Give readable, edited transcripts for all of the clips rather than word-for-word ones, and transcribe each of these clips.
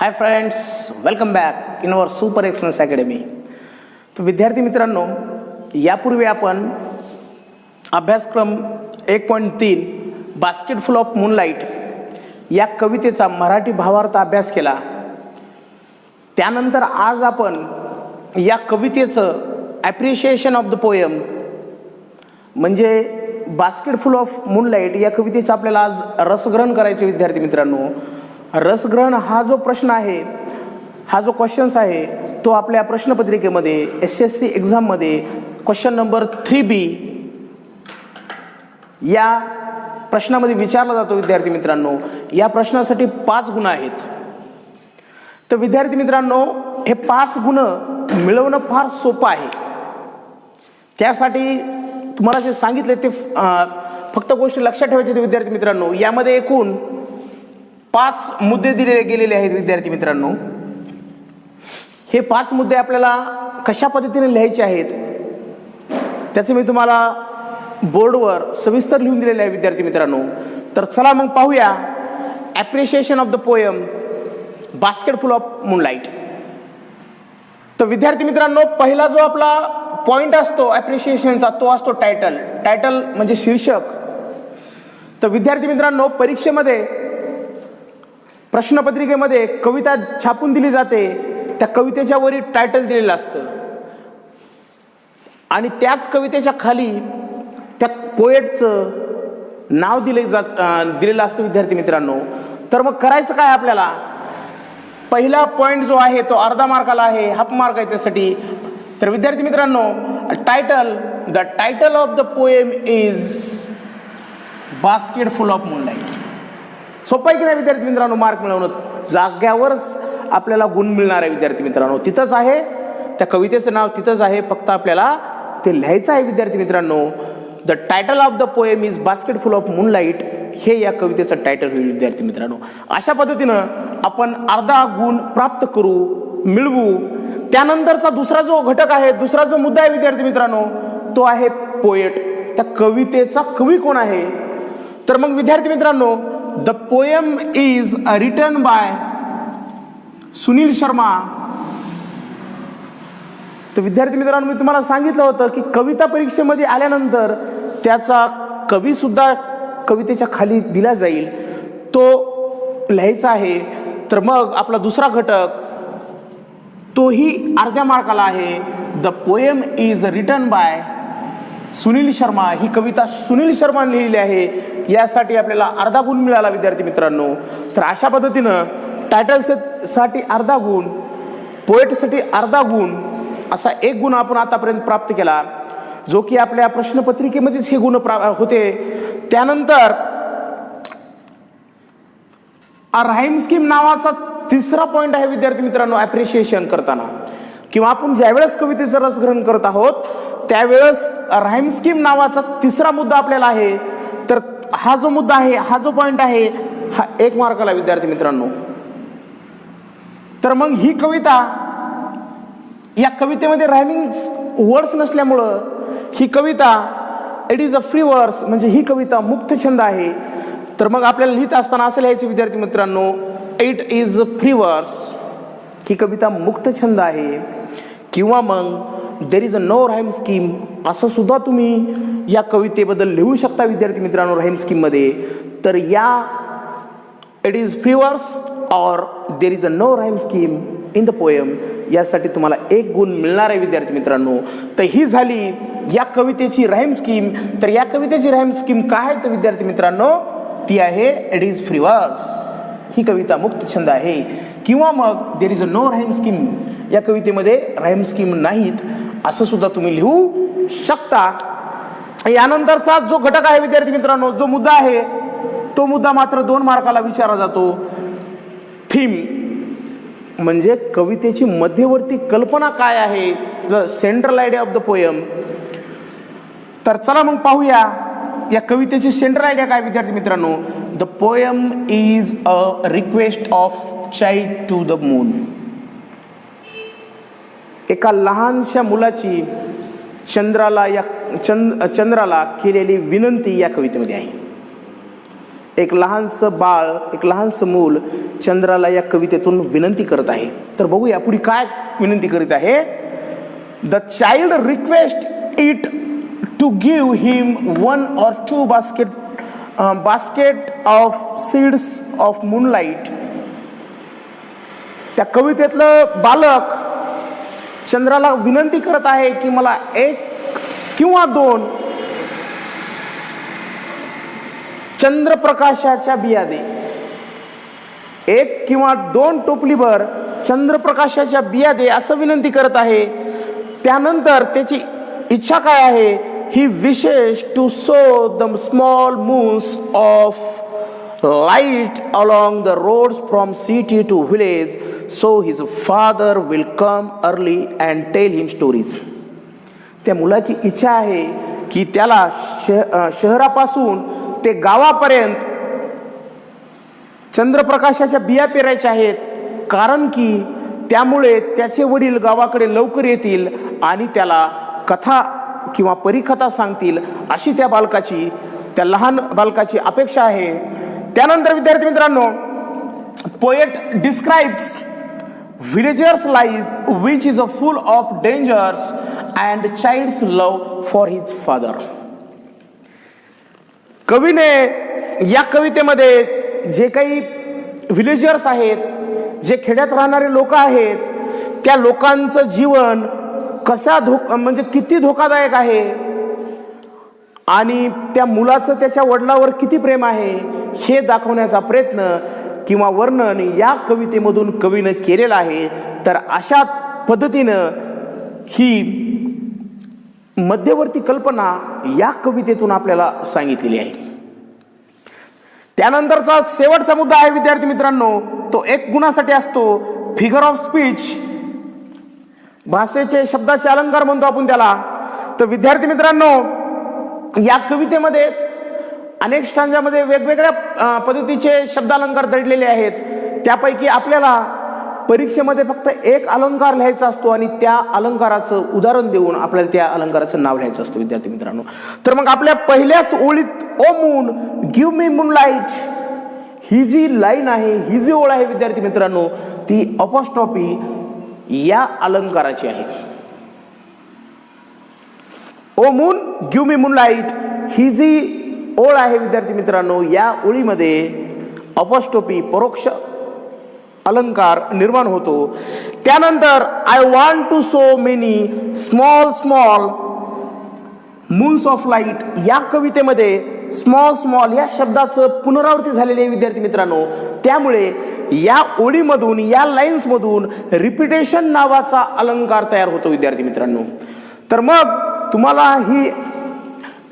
Hi friends, welcome back in our super excellence academy. तर विद्यार्थी मित्रांनो, यापूर्वी आपण अभ्यासक्रम 1.3 बास्केट फुल ऑफ मूनलाईट या कवितेचा मराठी भावार्थ अभ्यास केला. त्यानंतर आज आपण या कवितेचं ॲप्रिशिएशन ऑफ द पोयम म्हणजे बास्केट फुल ऑफ मूनलाईट या कवितेचं आपल्याला आज रसग्रहण करायचे. विद्यार्थी मित्रांनो, रसग्रहण हा जो प्रश्न आहे, हा जो क्वेश्चन्स आहे, तो आपल्या प्रश्नपत्रिकेमध्ये SSC एक्झाममध्ये क्वेश्चन नंबर 3B या प्रश्नामध्ये विचारला जातो. विद्यार्थी मित्रांनो, या प्रश्नासाठी 5 गुण आहेत. तर विद्यार्थी मित्रांनो, हे 5 गुण मिळवणं फार सोपं आहे. त्यासाठी तुम्हाला जे सांगितले ते फक्त गोष्टी लक्षात ठेवायचे. विद्यार्थी मित्रांनो, यामध्ये एकूण 5 मुद्दे दिले गेलेले आहेत. विद्यार्थी मित्रांनो, हे 5 मुद्दे आपल्याला कशा पद्धतीने लिहायचे आहेत त्याचे मी तुम्हाला बोर्डवर सविस्तर लिहून दिलेले आहे. विद्यार्थी मित्रांनो, तर चला मग पाहूया appreciation of the poem basket full of moonlight. तर विद्यार्थी मित्रांनो, पहिला जो आपला पॉइंट असतो ॲप्रिशिएशनचा तो असतो टायटल. टायटल म्हणजे शीर्षक. तर विद्यार्थी मित्रांनो, परीक्षेमध्ये प्रश्नपत्रिकेमध्ये कविता छापून दिली जाते, त्या कवितेच्या वरी टायटल दिलेलं असतं आणि त्याच कवितेच्या खाली त्या पोएटचं नाव दिलेलं असतं. विद्यार्थी मित्रांनो, तर मग करायचं काय आपल्याला? पहिला पॉइंट जो आहे तो अर्धा मार्काला आहे, हाफ मार्क आहे त्यासाठी. तर विद्यार्थी मित्रांनो, title, the title of the poem is basket full of moonlight. सोपं आहे की नाही विद्यार्थी मित्रांनो? मार्क मिळवणं जाग्यावरच आपल्याला गुण मिळणार आहे. विद्यार्थी मित्रांनो, तिथंच आहे, त्या कवितेचं नाव तिथंच आहे, फक्त आपल्याला ते लिहायचं आहे. विद्यार्थी मित्रांनो, the title of the poem is basket full of moonlight हे या कवितेचं टायटल होईल. विद्यार्थी मित्रांनो, अशा पद्धतीनं आपण अर्धा गुण प्राप्त करू, मिळवू. त्यानंतरचा दुसरा जो घटक आहे, दुसरा जो मुद्दा आहे विद्यार्थी मित्रांनो, तो आहे पोएट. त्या कवितेचा कवी कोण आहे? तर मग विद्यार्थी मित्रांनो, the poem is written by Sunil Sharma. तर विद्यार्थी मित्रांनो, मी तुम्हाला सांगितलं होतं की कविता परीक्षेमध्ये आल्यानंतर त्याचा कवी सुद्धा कवितेच्या खाली दिला जाईल, तो लिहायचा आहे. तर मग आपला दुसरा घटक तोही अर्ध्या मार्काला आहे. The poem is written by Sunil Sharma. ही कविता सुनील शर्मा लिहिलेली आहे, यासाठी आपल्याला अर्धा गुण मिळाला. विद्यार्थी मित्रांनो, तर अशा पद्धतीनं टायटलसाठी अर्धा गुण, पोएटसाठी अर्धा गुण, असा 1 गुण आपण आतापर्यंत प्राप्त केला, जो की आपल्या प्रश्नपत्रिकेमध्येच हे गुण होते. त्यानंतर राईम स्कीम नावाचा तिसरा पॉइंट आहे. विद्यार्थी मित्रांनो, ॲप्रिशिएशन करताना किंवा आपण ज्यावेळेस कवितेचं रसग्रहण करत आहोत त्यावेळेस राईम स्कीम नावाचा तिसरा मुद्दा आपल्याला आहे. तर हा जो मुद्दा आहे, हा जो पॉइंट आहे, हा 1 मार्काला. विद्यार्थी मित्रांनो, तर मग ही कविता, या कवितेमध्ये रायमिंग वर्ड्स नसल्यामुळं ही कविता इट इज अ फ्री वर्स, म्हणजे ही कविता मुक्त छंद आहे. तर मग आपल्याला लिहित असताना असं लिहायचं विद्यार्थी मित्रांनो, इट इज अ फ्री वर्स, ही कविता मुक्त छंद आहे. किंवा मग there is a no rhyme scheme, असं सुद्धा तुम्ही या कवितेबद्दल लिहू शकता. विद्यार्थी मित्रांनो, राईम स्कीममध्ये तर या इट इज फ्री वर्स और there is a no rhyme scheme in the poem, यासाठी तुम्हाला 1 गुण मिळणार आहे. विद्यार्थी मित्रांनो, तर ही झाली या कवितेची राईम स्कीम. तर या कवितेची राईम स्कीम काय आहे? तर विद्यार्थी मित्रांनो, ती आहे इट इज फ्री वर्स, ही कविता मुक्त छंद आहे. किंवा मग there is a no rhyme scheme, या कवितेमध्ये राईम स्कीम नाहीत, असं सुद्धा तुम्ही लिहू शकता. यानंतरचा जो घटक आहे विद्यार्थी मित्रांनो, जो मुद्दा आहे, तो मुद्दा मात्र 2 मार्काला विचारला जातो. थीम म्हणजे कवितेची मध्यवर्ती कल्पना काय आहे, the central idea of the poem. तर चला मग पाहूया या कवितेची सेंट्रल आयडिया काय. विद्यार्थी मित्रांनो, the poem is a request of child to the moon. एका लहानशा मुलाची चंद्राला केलेली विनंती या कवितेमध्ये आहे. एक लहानसं बाळ, एक लहानसं मूल चंद्राला या कवितेतून विनंती करत आहे. तर बघूया पुढे काय विनंती करीत आहे. The child request it to give him 1 or 2 basket of seeds of moonlight. त्या कवितेतलं बालक चंद्राला विनंती करत आहे की मला 1 किंवा 2 चंद्रप्रकाशाच्या बिया दे. 1 किंवा 2 टोपलीभर चंद्रप्रकाशाच्या बिया दे असं विनंती करत आहे. त्यानंतर त्याची इच्छा काय आहे. He wishes to so the small moons of light along the roads from city to village so his father will come early and tell him stories. त्या मुलाची इच्छा आहे की त्याला शहरापासून ते गावापर्यंत चंद्रप्रकाशाच्या बिया पेरायच्या आहेत, कारण की त्यामुळे त्याचे वडील गावाकडे लवकर येतील आणि त्याला कथा किंवा परिकथा सांगतील, अशी त्या लहान बालकाची अपेक्षा आहे. त्यानंतर विद्यार्थी मित्रांनो, poet describes villagers' life which is full of dangers and child's love for his father. कवीने या कवितेमध्ये जे काही विलेजर्स आहेत, जे खेड्यात राहणारे लोक आहेत, त्या लोकांचं जीवन म्हणजे किती धोकादायक आहे आणि त्या मुलाचं त्याच्या वडिलांवर किती प्रेम आहे हे दाखवण्याचा प्रयत्न किंवा वर्णन या कवितेमधून कवीनं केलेलं आहे. तर अशा पद्धतीनं ही मध्यवर्ती कल्पना या कवितेतून आपल्याला सांगितलेली आहे. त्यानंतरचा शेवटचा मुद्दा आहे विद्यार्थी मित्रांनो, तो 1 गुणासाठी असतो. फिगर ऑफ स्पीच, भाषेचे शब्दाचे अलंकार म्हणतो आपण त्याला. तर विद्यार्थी मित्रांनो, या कवितेमध्ये अनेक स्टांजामध्ये वेगवेगळ्या पद्धतीचे शब्दालंकार दडलेले आहेत. त्यापैकी आपल्याला परीक्षेमध्ये फक्त 1 अलंकार लिहायचा असतो आणि त्या अलंकाराचं उदाहरण देऊन आपल्याला त्या अलंकाराचं नाव लिहायचं असतं विद्यार्थी मित्रांनो. तर मग आपल्या पहिल्याच ओळीत O moon give me moonlight ही जी लाईन आहे, ही जी ओळ आहे विद्यार्थी मित्रांनो, ती अपॉस्ट्रॉफी या अलंकाराची आहे. O moon give me moonlight ही जी ओळ आहे विद्यार्थी मित्रांनो, या ओळीमध्ये अपॉस्ट्रॉफी परोक्ष अलंकार निर्माण होतो. त्यानंतर I want to so many small moons of light या कवितेमध्ये स्मॉल या शब्दाचं पुनरावृत्ती झालेली आहे विद्यार्थी मित्रांनो. त्यामुळे या ओळीमधून, या लाईन्स मधून रिपिटेशन नावाचा अलंकार तयार होतो विद्यार्थी मित्रांनो. तर मग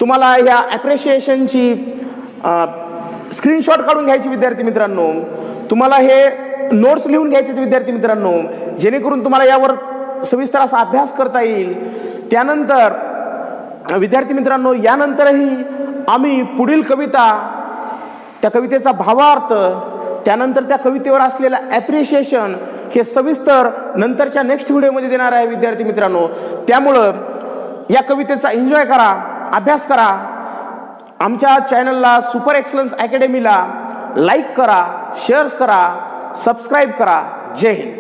तुम्हाला या ॲप्रिशिएशनची स्क्रीनशॉट काढून घ्यायची विद्यार्थी मित्रांनो. तुम्हाला हे नोट्स लिहून घ्यायचे विद्यार्थी मित्रांनो, जेणेकरून तुम्हाला यावर सविस्तर असा अभ्यास करता येईल. त्यानंतर विद्यार्थी मित्रांनो, यानंतरही आम्ही पुढील कविता, त्या कवितेचा भावार्थ, त्यानंतर त्या कवितेवर असलेलं ॲप्रिशिएशन हे सविस्तर नंतरच्या नेक्स्ट व्हिडिओमध्ये देणार आहे विद्यार्थी मित्रांनो. त्यामुळं या कवितेचा एन्जॉय करा, अभ्यास करा. आमच्या चॅनलला सुपर एक्सलन्स अकॅडमीला लाईक करा, शेअर्स करा, सबस्क्राईब करा. जय हिंद.